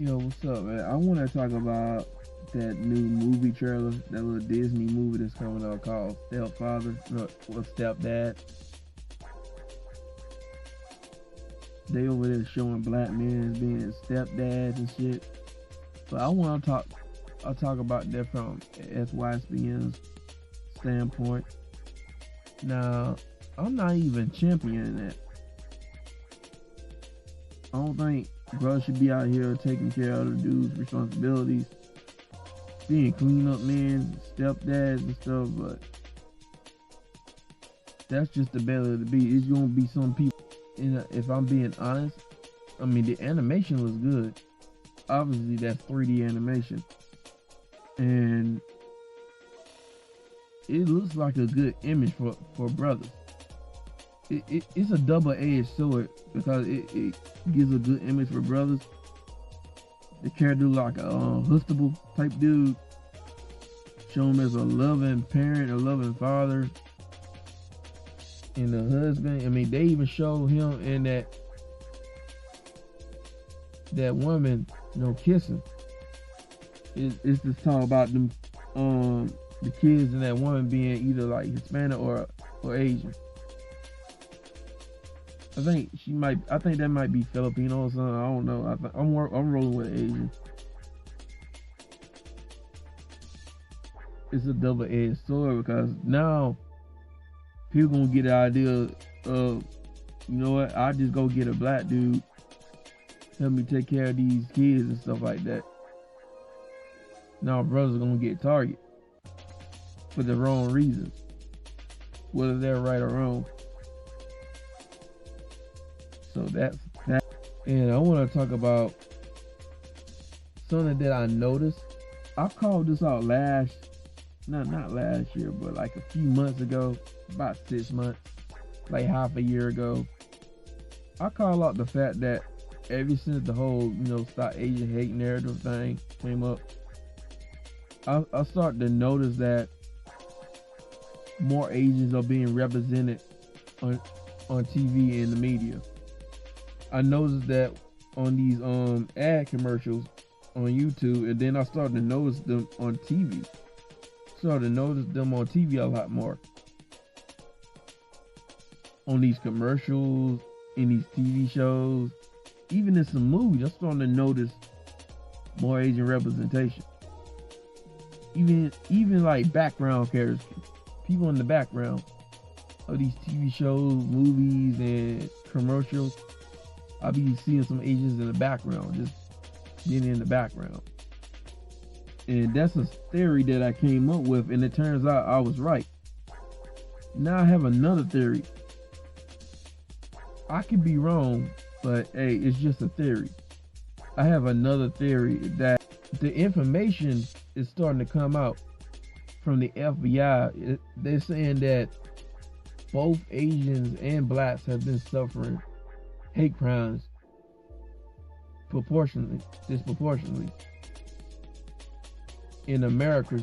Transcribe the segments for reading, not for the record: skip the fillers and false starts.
Yo, what's up, man? I want to talk about that new movie trailer, that little Disney movie that's coming out called Stepfather, no, or Stepdad. They over there showing black men as being stepdads and shit. But I'll talk about that from SYSBM's standpoint. Now, I'm not even championing that. I don't think brothers should be out here taking care of the dude's responsibilities, being cleanup men, stepdads and stuff, but that's just the belly of the beast. It's gonna be some people, if I'm being honest, I mean, the animation was good. Obviously, that's 3D animation. And it looks like a good image for brothers. It's a double-edged sword because it gives a good image for brothers. The character like a Hustable type dude. Show him as a loving parent, a loving father, and a husband. I mean, they even show him in that woman, kissing. It's just talk about them, the kids and that woman being either like Hispanic or Asian. I think that might be Filipino or something. I don't know. I'm rolling with Asian. It's a double-edged sword because now people gonna get the idea of, you know what? I just go get a black dude, help me take care of these kids and stuff like that. Now brothers are gonna get targeted for the wrong reasons, whether they're right or wrong. So that's that. And I want to talk about something that I noticed. I called this out not last year, but like a few months ago, about 6 months, like half a year ago. I call out the fact that ever since the whole, stop Asian hate narrative thing came up, I started to notice that more Asians are being represented on TV and the media. I noticed that on these ad commercials on YouTube, and then I started to notice them on TV. Started to notice them on TV a lot more. On these commercials, in these TV shows, even in some movies, I'm starting to notice more Asian representation. Even like background characters, people in the background of these TV shows, movies, and commercials. I'll be seeing some Asians in the background, just being in the background. And that's a theory that I came up with, and it turns out I was right. Now I have another theory. I could be wrong, but hey, it's just a theory. I have another theory that the information is starting to come out from the FBI. They're saying that both Asians and blacks have been suffering hate crimes disproportionately in America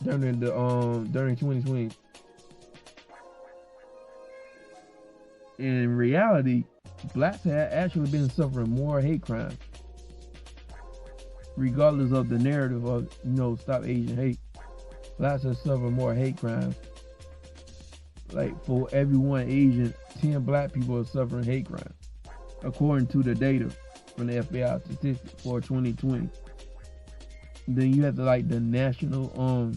during 2020. In reality, blacks have actually been suffering more hate crimes, regardless of the narrative of stop Asian hate. Blacks have suffered more hate crimes. Like for every one Asian, 10 black people are suffering hate crimes, according to the data from the FBI statistics for 2020. Then you have the National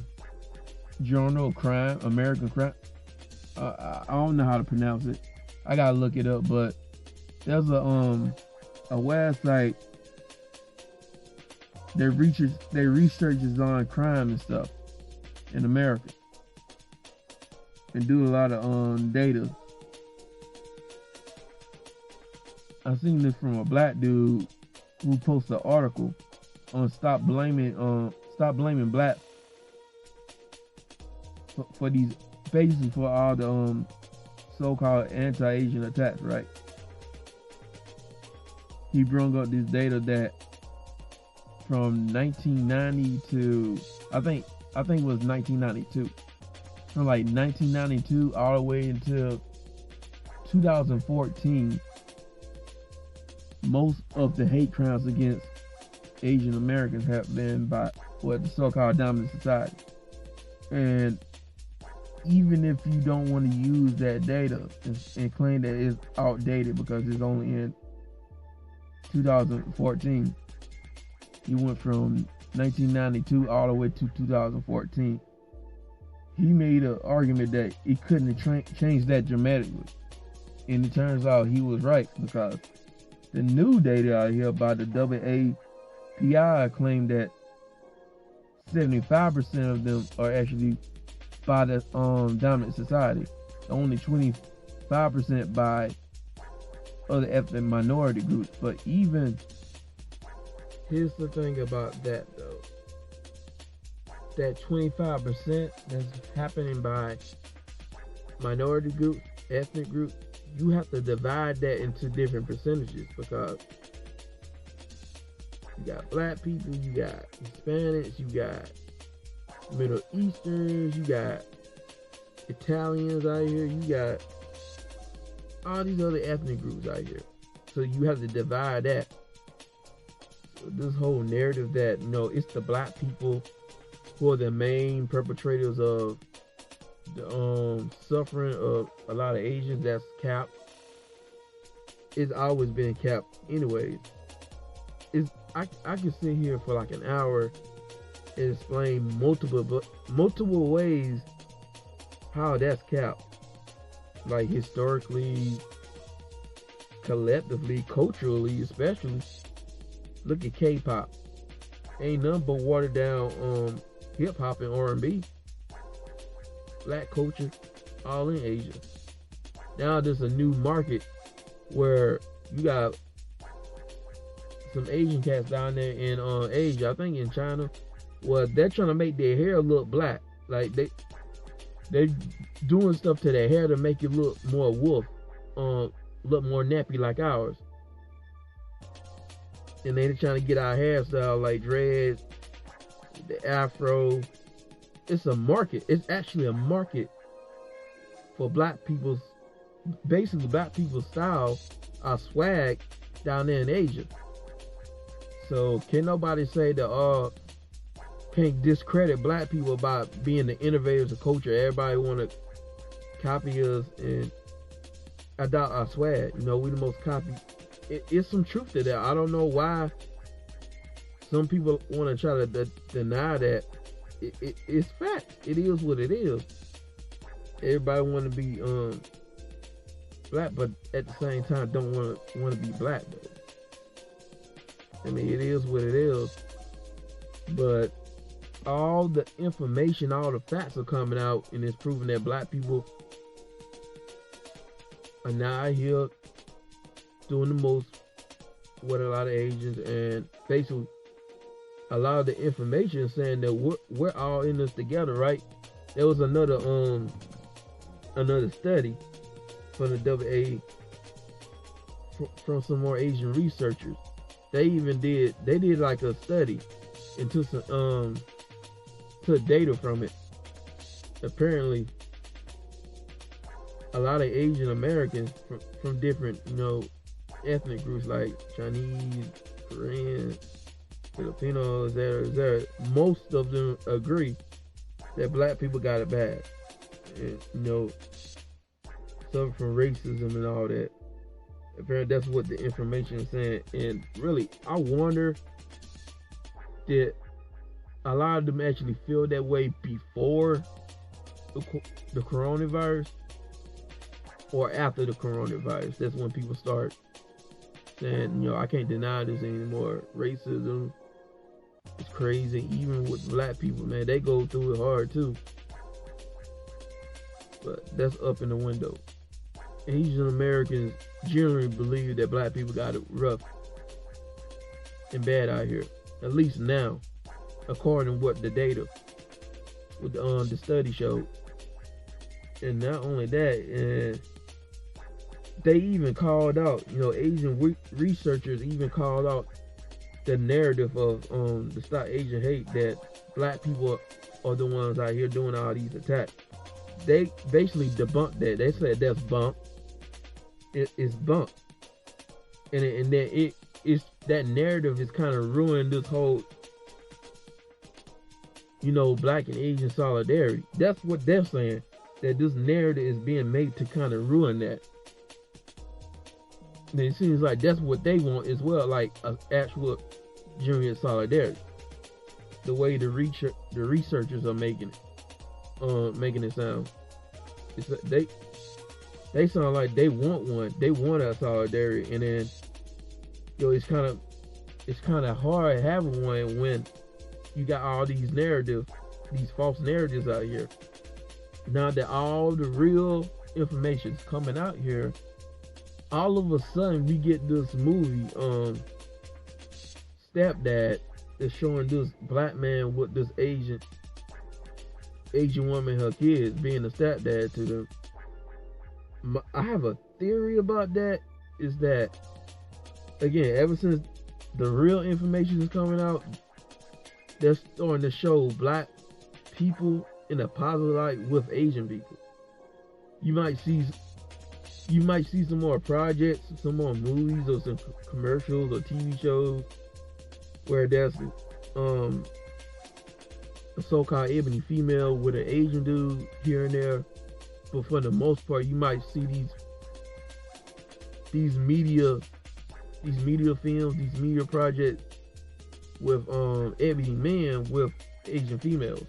Journal of Crime, American Crime. I don't know how to pronounce it. I gotta look it up, but there's a website that researches on crime and stuff in America and do a lot of data. I seen this from a black dude who posted an article on stop blaming blacks for these, basically for all the so-called anti-Asian attacks, right? He brought up this data that from 1990 to I think it was 1992. From like 1992 all the way until 2014, most of the hate crimes against Asian Americans have been by what the so-called dominant society. And even if you don't want to use that data and claim that it's outdated because it's only in 2014, you went from 1992 all the way to 2014. He made an argument that it couldn't have changed that dramatically. And it turns out he was right, because the new data out here by the AAPI claimed that 75% of them are actually by the dominant society, only 25% by other ethnic minority groups. But even here's the thing about that though, that 25% that's happening by minority groups, ethnic groups, you have to divide that into different percentages, because you got black people, you got Hispanics, you got Middle Easterns, you got Italians out here, you got all these other ethnic groups out here. So you have to divide that. So this whole narrative that, you know, it's the black people who are the main perpetrators of the suffering of a lot of Asians, that's capped. It's always been capped anyways. I can sit here for like an hour and explain multiple ways how that's capped. Like historically, collectively, culturally, especially. Look at K-pop. Ain't nothing but watered down hip hop and R&B. Black culture, all in Asia. Now there's a new market where you got some Asian cats down there in Asia, I think in China, where they're trying to make their hair look black. Like they're doing stuff to their hair to make it look more wolf, look more nappy like ours. And they're trying to get our hairstyle like dreads, the afro. It's a market. It's actually a market for black people's, basically black people's style, our swag down there in Asia. So can nobody say that can't discredit black people by being the innovators of culture? Everybody want to copy us and adopt our swag. You know, we the most copied. It's some truth to that. I don't know why some people want to try to deny that. It's fact. It is what it is. Everybody want to be black, but at the same time don't want to be black though. I mean, it is what it is. But all the information, all the facts are coming out, and it's proving that black people are now here doing the most with a lot of Asians, and basically a lot of the information is saying that we're all in this together, right? There was another study from the WA from some more Asian researchers. They did like a study into some took data from it. Apparently a lot of Asian Americans from different, you know, ethnic groups like Chinese, Korean, Filipinos, etc. Most of them agree that black people got it bad. And, you know, suffer from racism and all that. Apparently that's what the information is saying. And really, I wonder that a lot of them actually feel that way before the coronavirus or after the coronavirus. That's when people start saying, you know, I can't deny this anymore. Racism is crazy. Even with black people, man, they go through it hard too. But that's up in the window. Asian Americans generally believe that black people got it rough and bad out here. At least now, according to what the data, with the study showed. And not only that, they even called out, you know, Asian researchers even called out the narrative of the Stop Asian Hate, that black people are the ones out here doing all these attacks. They basically debunked that. They said that's bunk. It's bunk. And then it it's that narrative is kind of ruined this whole, Black and Asian solidarity. That's what they're saying. That this narrative is being made to kind of ruin that. And it seems like that's what they want as well, like an actual genuine solidarity. The way the researchers are making it sound. They sound like they want one. They want a solidarity, and then it's kind of hard having one when you got all these narratives, these false narratives out here. Now that all the real information is coming out here, all of a sudden we get this movie, Stepdad, that's showing this black man with this Asian woman and her kids being a stepdad to them. I have a theory about that, is that, again, ever since the real information is coming out, they're starting to show black people in a positive light with Asian people. You might see some more projects, some more movies, or some commercials or TV shows where there's a so-called ebony female with an Asian dude here and there. But for the most part, you might see these media films, these media projects with ebony men with Asian females.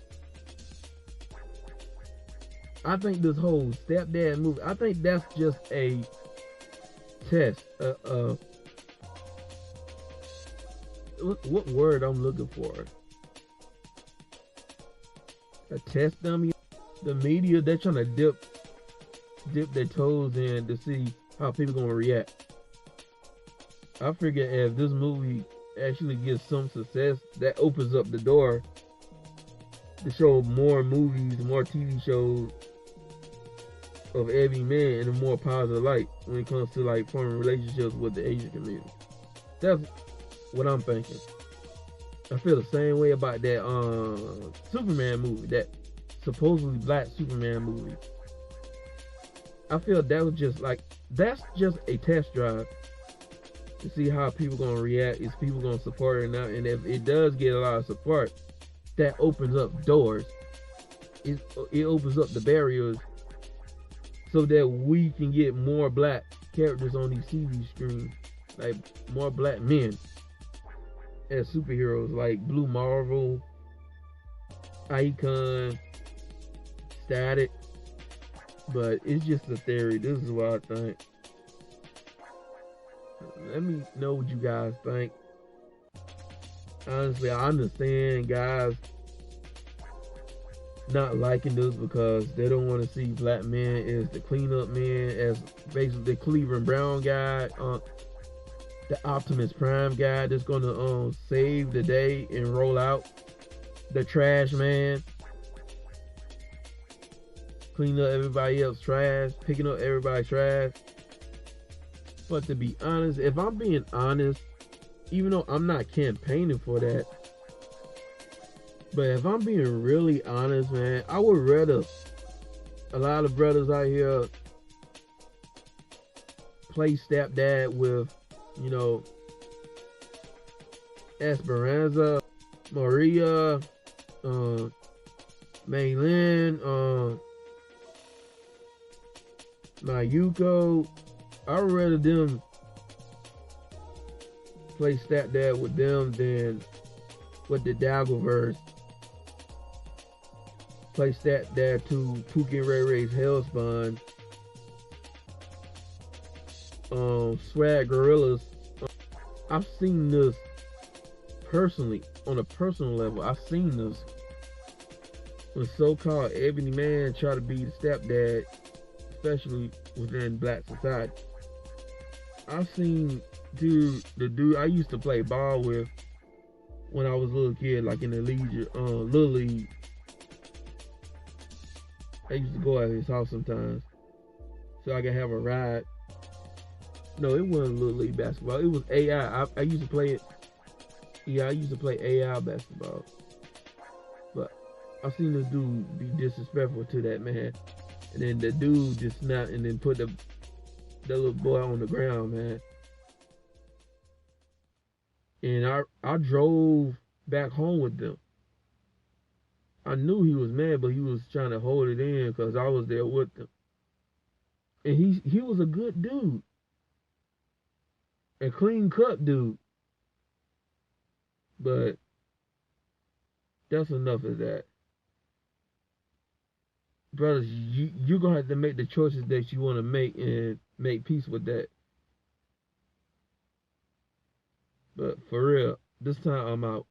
I think this whole stepdad movie, I think that's just a test. What word I'm looking for? A test dummy. The media, they're trying to dip their toes in to see how people gonna react. I figure if this movie actually gets some success, that opens up the door to show more movies, more TV shows of every man in a more positive light when it comes to like forming relationships with the Asian community. That's what I'm thinking. I feel the same way about that Superman movie, that supposedly black Superman movie. I feel that's just a test drive to see how people gonna react. Is people gonna support it or not? And if it does get a lot of support, that opens up doors. It opens up the barriers so that we can get more black characters on these TV screens, like more black men as superheroes, like Blue Marvel, Icon, Static. But it's just a theory. This is what I think. Let me know what you guys think. Honestly, I understand guys not liking this because they don't want to see black men as the cleanup men, as basically the Cleveland Brown guy, the Optimus Prime guy that's gonna save the day and roll out, the trash man, cleaning up everybody else's trash, picking up everybody's trash. But to be honest, if I'm being honest, even though I'm not campaigning for that, but if I'm being really honest, man, I would rather a lot of brothers out here play stepdad with, Esperanza, Maria, Maylin, Mayuko. I would rather them play stepdad with them than with the Daggleverse. Play stepdad to Pookie and Ray Ray's Hellspawn. Swag Gorillas. I've seen this personally, on a personal level. I've seen this when so-called ebony man try to be the stepdad, especially within black society. I've seen the dude I used to play ball with when I was a little kid, like in the little league. I used to go at his house sometimes so I could have a ride. No, it wasn't little league basketball. It was AI. I used to play it. Yeah, I used to play AI basketball. But I've seen this dude be disrespectful to that man, and then the dude just snapped and then put the little boy on the ground, man. And I drove back home with them. I knew he was mad, but he was trying to hold it in because I was there with him. And he was a good dude, a clean cut dude. But that's enough of that. Brothers, you're going to have to make the choices that you want to make and make peace with that. But for real, this time I'm out.